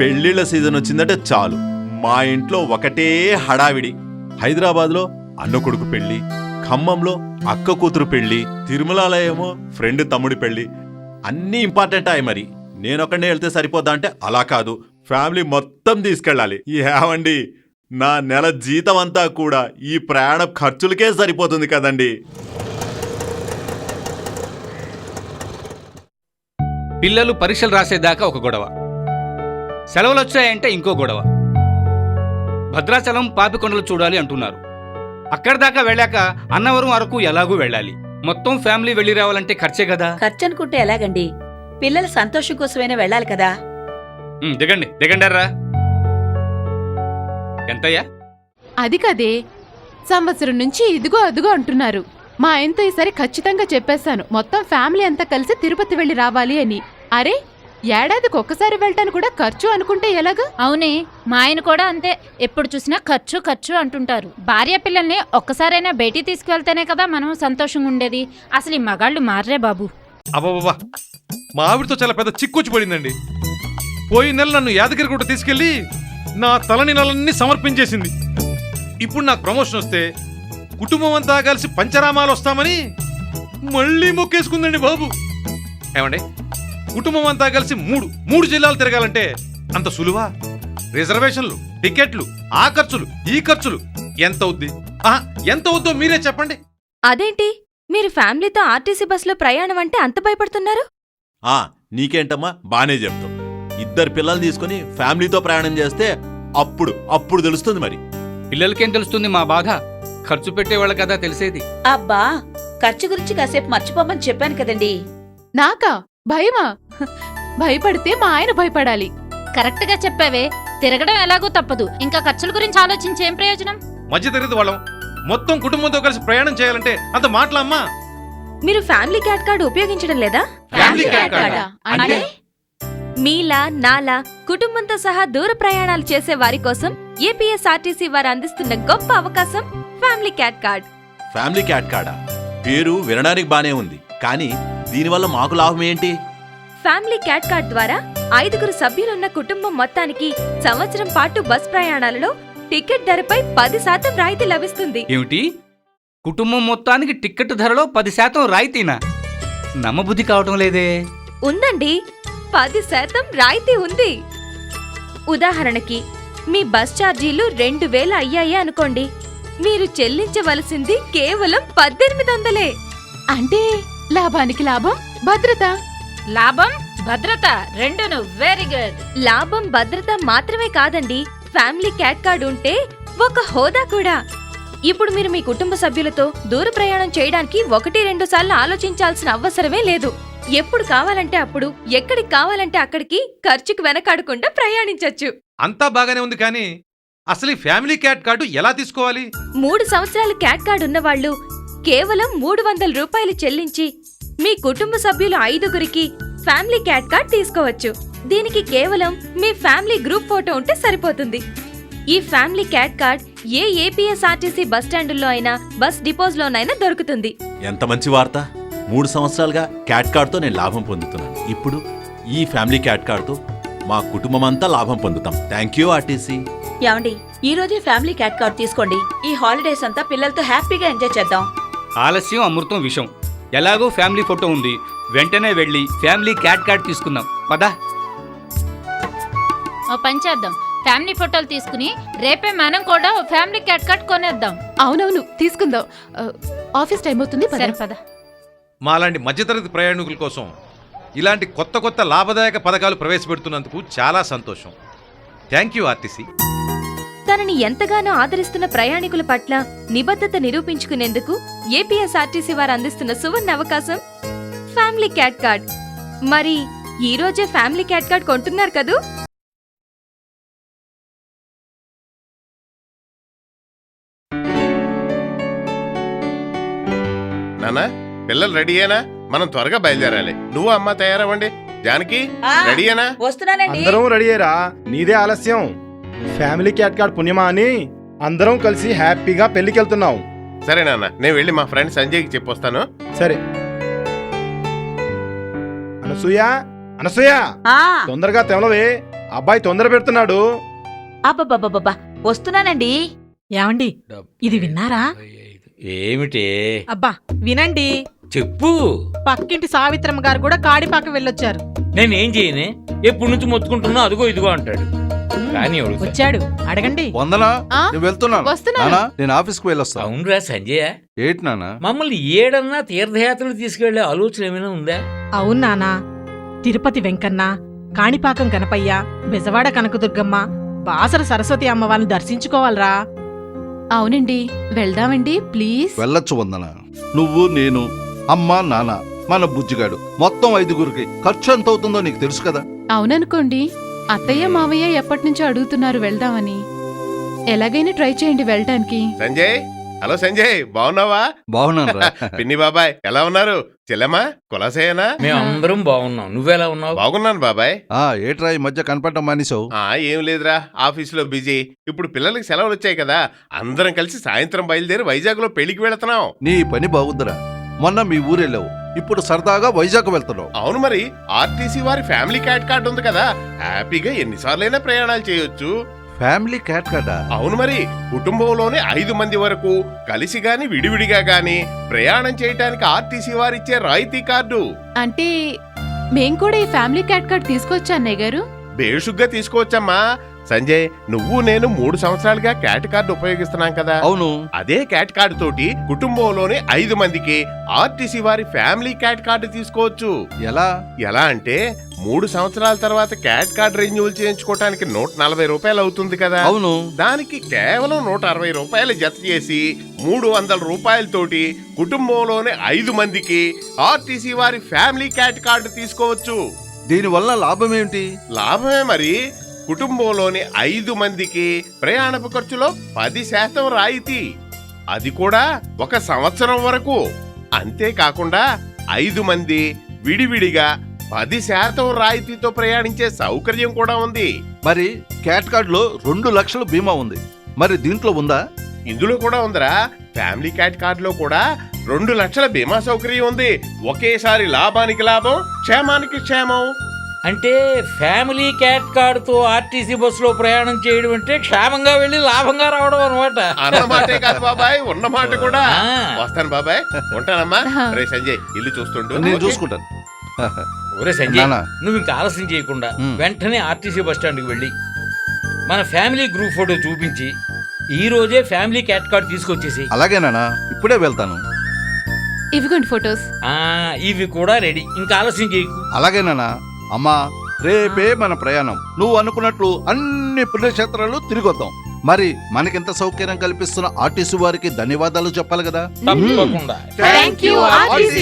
పెళ్లిళ్ళ సీజన్ వచ్చిందంటే చాలు మా ఇంట్లో ఒకటే హడావిడి. హైదరాబాద్లో అన్న కొడుకు పెళ్లి, ఖమ్మంలో అక్క కూతురు పెళ్లి, తిరుమలలో ఏమో ఫ్రెండ్ తమ్ముడి పెళ్లి. అన్నీ ఇంపార్టెంట్ అయ్యి. మరి నేనొక్కడే వెళ్తే సరిపోద్దా అంటే అలా కాదు, ఫ్యామిలీ మొత్తం తీసుకెళ్ళాలి. ఏమండి, నా నెల జీతం అంతా కూడా ఈ ప్రయాణ ఖర్చులకే సరిపోతుంది కదండి. పిల్లలు పరీక్షలు రాసేదాకా ఒక గొడవ, సెలవులు వచ్చాయంటే ఇంకో గొడవ. భద్రాచలం పాపికొండలు చూడాలి అంటున్నారు. అక్కడి దాకా వెళ్ళాక అన్నవరం అరకు ఎలాగూ వెళ్ళాలి. మొత్తం ఫ్యామిలీ వెళ్ళి రావాలంటే ఖర్చే కదా. ఖర్చు అనుకుంటే ఎలాగండి, పిల్లల సంతోషం కోసమైనా వెళ్ళాలి కదా. దిగండి దిగండారా. ఎంతయ్యా? అది కదే, సంవత్సరం నుంచి ఇదిగో అదిగో అంటున్నారు. మా ఆయనతో ఈసారి ఖచ్చితంగా చెప్పేశాను, మొత్తం ఫ్యామిలీ అంతా కలిసి తిరుపతి వెళ్ళి రావాలి అని. అరే, ఏడాదికి ఒక్కసారి వెళ్ళటాను కూడా ఖర్చు అనుకుంటే ఎలాగా? అవునే, మా ఆయన కూడా అంతే. ఎప్పుడు చూసినా ఖర్చు ఖర్చు అంటుంటారు. భార్య పిల్లల్ని ఒక్కసారైనా బయటికి తీసుకువెళ్తేనే కదా మనం సంతోషంగా ఉండేది. అసలు ఈ మగాళ్ళు మారరే బాబు. అబ్బబ్బా, మా ఆవిడతో చాలా పెద్ద చిక్కొచ్చి పడిందండి. పోయిన నెల నన్ను యాదగిరిగుట్ట తీసుకెళ్లి నా తలని నలన్నీ సమర్పించేసింది. ఇప్పుడు నాకు ప్రమోషన్ వస్తే కుటుంబం అంతా కలిసి పంచరామాలు వస్తామని మళ్ళీ మొక్కేసుకుందండి బాబు. ఏమండి, కుటుంబం అంతా కలిసి మూడు జిల్లాలు తిరగాలంటే అంత సులువా? రిజర్వేషన్లు, టికెట్లు, ఆ ఖర్చులు, ఈ ఖర్చులు ఎంత అవుద్ది? ఎంత అవుద్దో మీరే చెప్పండి. అదేంటి, మీరు ఫ్యామిలీతో ఆర్టీసీ బస్సులో ప్రయాణం అంటే అంత భయపడుతున్నారు? నీకేంటమ్మా, బానే చెప్తావు. ఇద్దరు పిల్లల్ని తీసుకుని ఫ్యామిలీతో ప్రయాణం చేస్తే అప్పుడు తెలుస్తుంది. మరి పిల్లలకేం తెలుస్తుంది మా బాధ? ఖర్చు పెట్టేవాళ్ళ కదా తెలిసేది. అబ్బా, ఖర్చు గురించి కాసేపు మర్చిపోమని చెప్పాను కదండి. నాకా భయమా? భయపడితే మా ఆయన భయపడాలి. కరెక్ట్ గా చెప్పావే, తిరగడం ఎలాగో తప్పదు. ఇంకా ఖర్చుల గురించి ఆలోచించి ఏం ప్రయోజనం? మధ్య తరగతి వాళ్ళం మొత్తం కుటుంబంతో కలిసి ప్రయాణం చేయాలంటే అంత మాటలమ్మా. మీరు ఫ్యామిలీ క్యాట్ కార్డు ఉపయోగించడం లేదా? ఫ్యామిలీ క్యాట్ కార్డా? అంటే మీలా నాలా కుటుంబంతో సహా దూర ప్రయాణాలు చేసే వారి కోసం ఏపీఎస్ఆర్టీసీ వారు అందిస్తున్న గొప్ప అవకాశం family CAT card. Family CAT కార్డా? పేరు వినడానికి బానే ఉంది, కానీ దీనివల్ల మాకు లాభం ఏంటి? ఫ్యామిలీ క్యాట్ కార్డ్ ద్వారా 5 సభ్యులున్న కుటుంబం మొత్తానికి సంవత్సరం పాటు బస్ ప్రయాణాలలో టికెట్ ధరపై 10% రాయితీ లభిస్తుంది. ఏమిటి, కుటుంబం మొత్తానికి టిక్కెట్ ధరలో 10% రాయితీనా? నమ్మబుద్ధి కావటం లేదే. ఉందండి, 10% రాయితీ ఉంది. ఉదాహరణకి మీ బస్ ఛార్జీలు 2000 అయ్యాయి అనుకోండి, మీరు చెల్లించవలసింది కేవలం 1800. అంటే లాభానికి లాభం, భద్రత. లాభం భద్రత రెండును. Very good. లాభం భద్రత మాత్రమే కాదండి, ఫ్యామిలీ క్యాట్ కార్డు ఉంటే ఒక హోదా కూడా. ఇప్పుడు మీరు మీ కుటుంబ సభ్యులతో దూర ప్రయాణం చేయడానికి 1-2 సార్లు ఆలోచించాల్సిన అవసరమే లేదు. ఎప్పుడు కావాలంటే అప్పుడు, ఎక్కడికి కావాలంటే అక్కడికి ఖర్చుకు వెనకాడకుండా ప్రయాణించొచ్చు. అంతా బాగానే ఉంది, కానీ అసలు ఈ ఫ్యామిలీ క్యాట్ కార్డు ఎలా తీసుకోవాలి? 3 సంవత్సరాల క్యాట్ కార్డు ఉన్నవాళ్లు కేవలం 300 రూపాయలు చెల్లించి మీ కుటుంబ సభ్యులు 5 ఫ్యామిలీ క్యాట్ కార్డ్ తీసుకోవచ్చు. దీనికి కేవలం మీ ఫ్యామిలీ గ్రూప్ ఫోటో ఉంటే సరిపోతుంది. ఈ ఫ్యామిలీ క్యాట్ కార్డ్ ఏ ఏపీఎస్ఆర్టీసీ బస్ స్టాండుల్లో అయినా, బస్ డిపోజ్లోనైనా దొరుకుతుంది. ఎంత మంచి వార్త! 3 సంవత్సరాలుగా క్యాట్ కార్డ్తో నేను లాభం పొందుతున్నాను. ఇప్పుడు ఈ ఫ్యామిలీ క్యాట్ కార్డ్తో మా కుటుంబం అంతా లాభం పొందుతాం. Thank you RTC. ఏమండి, ఈ రోజే ఫ్యామిలీ క్యాట్ కార్డ్ తీసుకోండి. ఈ హాలిడేస్ అంతా పిల్లలతో హ్యాపీగా ఎంజాయ్ చేద్దాం. ఆలస్యం అమృతం విషం. ఎలాగో ఫ్యామిలీ ఫోటో ఉంది, వెంటనే వెళ్ళి ఫ్యామిలీ క్యాట్ కార్డ్ తీసుకుందాం పదా. ఓ పని చేద్దాం, ఫ్యామిలీ ఫోటోలు తీసుకుని రేపే మనం కూడా ఫ్యామిలీ క్యాట్ కార్డ్ కొనేద్దాం. అవునవును, తీసుకుందాం. ఆఫీస్ టైం అవుతుంది, సరే పద. మాలాంటి మధ్యతరగతి ప్రయాణికుల కోసం ఇలాంటి కొత్త లాభదాయక పథకాలు ప్రవేశపెడుతున్నందుకు చాలా సంతోషం. Thank you RTC. తనని ఎంతగానో ఆదరిస్తున్న ప్రయాణికుల పట్ల నిబద్ధత నిరూపించుకునేందుకు ఏపీఎస్ఆర్టీసీ వారు అందిస్తున్న సువర్ణ అవకాశం ఫ్యామిలీ క్యాట్ కార్డ్. మరి ఈ రోజే ఫ్యామిలీ క్యాట్ కార్డ్ కొంటున్నారు కదూ? నానా, పిల్లలు రెడీయేనా? మనం త్వరగా బయలుదేరాలి. నువ్వు అమ్మ తయారవ్వండి. జానకి రెడీయేనా? వస్తున్నానండి. అందరం రెడీయేరా, నీదే ఆలస్యం. ఫ్యామిలీ క్యాట్ కార్డ్ పుణ్యమా అని అందరం కలిసి హ్యాపీగా పెళ్లికెళ్తున్నాం. సరే నాన్న, నేను వెళ్ళి మా ఫ్రెండ్ సంజయ్కి చెప్పొస్తాను. సరే. అనసూయ, తొందరగా తెమలవే, అబ్బాయి తొందర పెడుతున్నాడు. అబ్బబ్బబ్బబ్బా వస్తున్నానండి. ఏమండి ఇది విన్నారా? ఏమిటే? అబ్బా వినండి, చెప్పు. పక్కింటి సావిత్రమ్మ గారు కూడా కాడిపాక వెళ్ళొచ్చారు. నేనేం చేయనే? ఎప్పటి నుంచి మొత్తుకుంటున్నా అదిగో ఇదిగో అంటాడు. కానీ అడుగుతా. వచ్చాడు, అడగండి. వందనా ఆ? నేను వెళ్తున్నాను. వస్తున్నాను. నానా నేను ఆఫీస్కి వెళ్ళొస్తా. అవునరా సంజయ్, ఏంటి నానా? మమ్మల్ని ఏడన్నా తీర్థయాత్రలు తీసుకెళ్లే ఆలోచన ఏమైనా ఉందా? అవును నానా, తిరుపతి వెంకన్న, కాణిపాకం గణపయ్య, బెజవాడ కనకదుర్గమ్మ, బాసర సరస్వతి అమ్మవారిని దర్శించుకోవాలరా. అవునండి, వెళ్దామండి ప్లీజ్. వెళ్ళొచ్చు వందనా. నువ్వు, నేను, అమ్మ, నాన్న, మన బుజ్జిగాడు, మొత్తం 5గురికి ఖర్చు ఎంత అవుతుందో నీకు తెలుసు కదా. అవుననుకోండి, అత్తయ్య మావయ్య ఎప్పటి నుంచో అడుగుతున్నారు వెళ్దామని. ఎలాగైనా ట్రై చేయండి వెళ్ళటానికి. సంజయ్, హలో సంజయ్, బాగున్నావా? బాగున్నాను రా. పిన్ని బాబాయ్ ఎలా ఉన్నారు? చెల్లెమ్మా కులాసేనా? మేమందరం బాగున్నాం. నువ్వెలా ఉన్నావు? బాగున్నాను బాబాయ్. ఏట్రా ఈ మధ్య కనపడటం మానేసావు? ఏం లేదురా, ఆఫీసులో బిజీ. ఇప్పుడు పిల్లలకి సెలవులు వచ్చాయి కదా, అందరం కలిసి సాయంత్రం బయలుదేరి వైజాగ్ లో పెళ్లికి వెళుతున్నాం. నీ పని బాగుందిరా. మొన్న మీ ఊరెళ్ళావు, ఇప్పుడు సరదాగా వైజాగ్ వెళ్తున్నావు. అవును మరి, ఆర్టీసీ వారి ఫ్యామిలీ క్యాట్ కార్డు ఉంది కదా, హ్యాపీగా ఎన్నిసార్లైనా ప్రయాణాలు చేయొచ్చు. ఫ్యామిలీ క్యాట్ కార్డా? అవును మరి, కుటుంబంలోనే 5 మంది వరకు కలిసి గాని విడివిడిగా గాని ప్రయాణం చేయటానికి ఆర్టీసీ వారిచ్చే రాయితీ కార్డు. అంటే మేం కూడా ఈ ఫ్యామిలీ క్యాట్ కార్డ్ తీసుకొచ్చా అన్నయ్య గారు. బేషుగ్గా తీసుకోవచ్చమ్మా. సంజయ్, నువ్వు నేను 3 సంవత్సరాలుగా క్యాట్ కార్డు ఉపయోగిస్తున్నాం కదా. అవును. అదే క్యాట్ కార్డు తోటి కుటుంబంలోనే 5 మందికి ఆర్టీసీ వారి ఫ్యామిలీ క్యాట్ కార్డు తీసుకోవచ్చు. ఎలా అంటే 3 సంవత్సరాల తర్వాత క్యాట్ కార్డు రెన్యూవల్ చేయించుకోవటానికి 140 రూపాయలు అవుతుంది కదా. అవును. దానికి కేవలం 160 రూపాయలు జత చేసి 300 రూపాయలతోటి కుటుంబంలోనే 5 మందికి ఆర్టీసీ వారి ఫ్యామిలీ క్యాట్ కార్డు తీసుకోవచ్చు. దీనివల్ల లాభం ఏమిటి? లాభమే మరి, కుటుంబంలోని 5 మందికి ప్రయాణపు ఖర్చులో 10% రాయితీ, అది కూడా 1 సంవత్సరం వరకు. అంతేకాకుండా 5 మంది విడివిడిగా 10% రాయితీతో ప్రయాణించే సౌకర్యం కూడా ఉంది. మరి క్యాట్ కార్డులో 2 లక్షల బీమా ఉంది, మరి దీంట్లో ఉందా? ఇందులో కూడా ఉందిరా. ఫ్యామిలీ క్యాట్ కార్డులో కూడా 2 లక్షల బీమా సౌకర్యం ఉంది. ఒకేసారి లాభానికి లాభం, క్షేమానికి క్షేమం. అంటే ఫ్యామిలీ క్యాట్ కార్డుతో ఆర్టీసీ బస్సులో ప్రయాణం చేయడం అంటే క్షేమంగా వెళ్ళి లాభంగా రావడం అనమాట. అన్నమాటే కాదు బాబాయ్, ఉన్నమాట కూడా. ఆ. వస్తాను బాబాయ్, ఉంటానమ్మా. రే సంజయ్, ఇల్లు చూస్తుండు. నేను చూసుకుంటాను. ఒరే సంజయ్, నాన్న. నువ్వు ఇంకా ఆలస్యం చేయకుండా ఉమ్. వెంటనే ఆర్టీసీ బస్ స్టాండ్కి వెళ్ళి మన ఫ్యామిలీ గ్రూప్ ఫోటో చూపించి ఈ రోజే ఫ్యామిలీ క్యాట్ కార్డు తీసుకొచ్చేసి. అలాగేనా, ఇప్పుడే వెళ్తాను. ఇవిగోండి ఫొటోస్. ఇవి కూడా రెడీ, ఇంకా ఆలస్యం చేయకు. అలాగేనా. అమ్మా, రేపే మన ప్రయాణం. నువ్వు అనుకున్నట్లు అన్ని పుణ్యక్షేత్రాలు తిరిగొద్దాం. మరి మనకింత సౌకర్యం కల్పిస్తున్న ఆర్టీసీ వారికి ధన్యవాదాలు చెప్పాలి కదా. తప్పకుండా. Thank you, RTC.